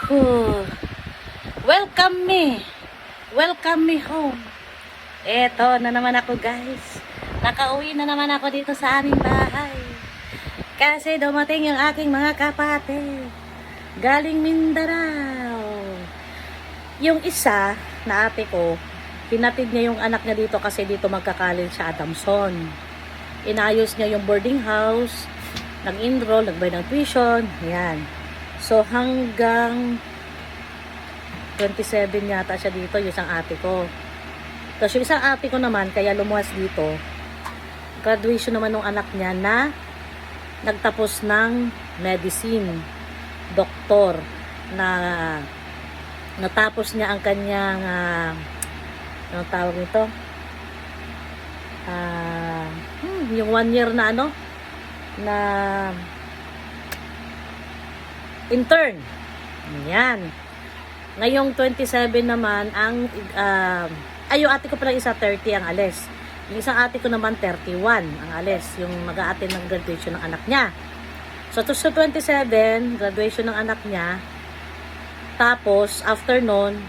Huh. Welcome me. Welcome me home. Eto na naman ako, guys. Nakauwi na naman ako dito sa aming bahay. Kasi dumating yung aking mga kapatid. Galing Mindanao. Yung isa na ate ko, pinatid niya yung anak niya dito kasi dito magkakalil sa Adamson. Inayos niya yung boarding house, nag-enroll, nagbayad ng tuition, yan. So hanggang 27 yata siya dito, yung isang ate ko. Tapos yung isang ate ko naman, kaya lumuwas dito, graduation naman ng anak niya na nagtapos ng medicine, doktor, na natapos niya ang kanyang anong tawag nito? Yung 1 year na na intern. Yan. Ngayong 27 naman ang yung ate ko pala isa 30 ang alis. Yung isang ate ko naman 31 ang alis, yung mag-a-attend ng graduation ng anak niya. So to sa 27 graduation ng anak niya. Tapos after noon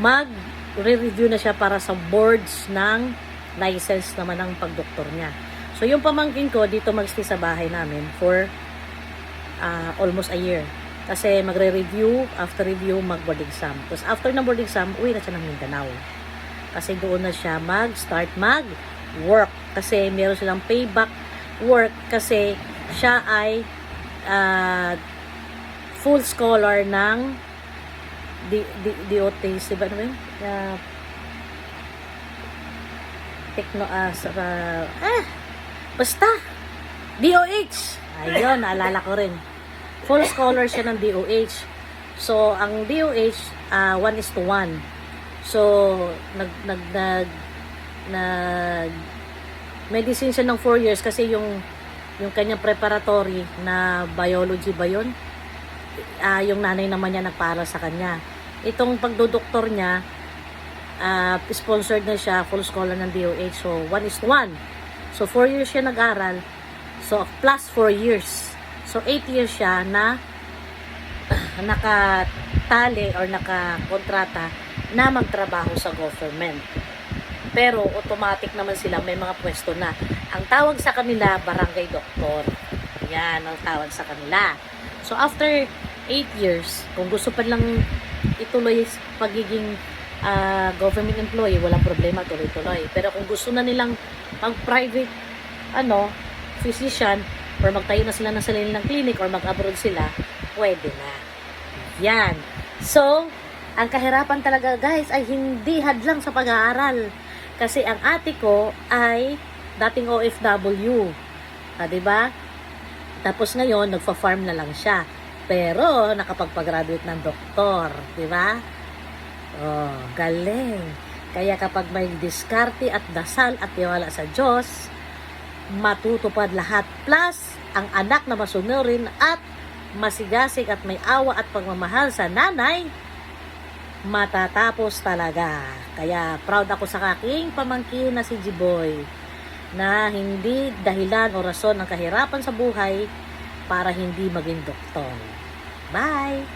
mag-review na siya para sa boards ng license naman ng pagdoktor niya. So yung pamangkin ko dito magstay sa bahay namin for almost a year. Kasi magre-review, after review, mag-board exam. Tapos after ng board exam, uwi na siya ng Mindanao. Kasi doon na siya mag-start mag-work. Kasi meron silang payback work kasi siya ay full scholar ng DOT, ba naman? Basta DOH. Ayun, naalala ko rin. Full scholar siya ng DOH. So, ang DOH, 1:1. So, medicine siya ng 4 years kasi yung kanyang preparatory na biology ba yun? Yung nanay naman niya nagpaaral sa kanya. Itong pagdodoktor niya, sponsored na siya, full scholar ng DOH. So, 1:1. So, 4 years siya nag-aral. So, plus 4 years. So, 8 years siya na nakatali or nakakontrata na magtrabaho sa government. Pero, automatic naman sila, may mga pwesto na. Ang tawag sa kanila, barangay doktor. Yan ang tawag sa kanila. So, after 8 years, kung gusto pa lang ituloy pagiging government employee, walang problema, tuloy-tuloy. Pero kung gusto na nilang mag-private physician or magtayo na sila ng sarili ng clinic or mag-abroad sila, pwede na. Yan. So, ang kahirapan talaga, guys, ay hindi hadlang sa pag-aaral. Kasi ang ate ko ay dating OFW. Diba? Tapos ngayon, nagfa-farm na lang siya. Pero, nakapagpag-graduate ng doktor. Diba? Oh, galing. Kaya kapag may diskarte at dasal at tiwala sa Diyos, matutupad lahat. Plus, ang anak na masunurin at masigasig at may awa at pagmamahal sa nanay, matatapos talaga. Kaya proud ako sa aking pamangkin na si Jiboy na hindi dahilan o rason ng kahirapan sa buhay para hindi maging doktor. Bye!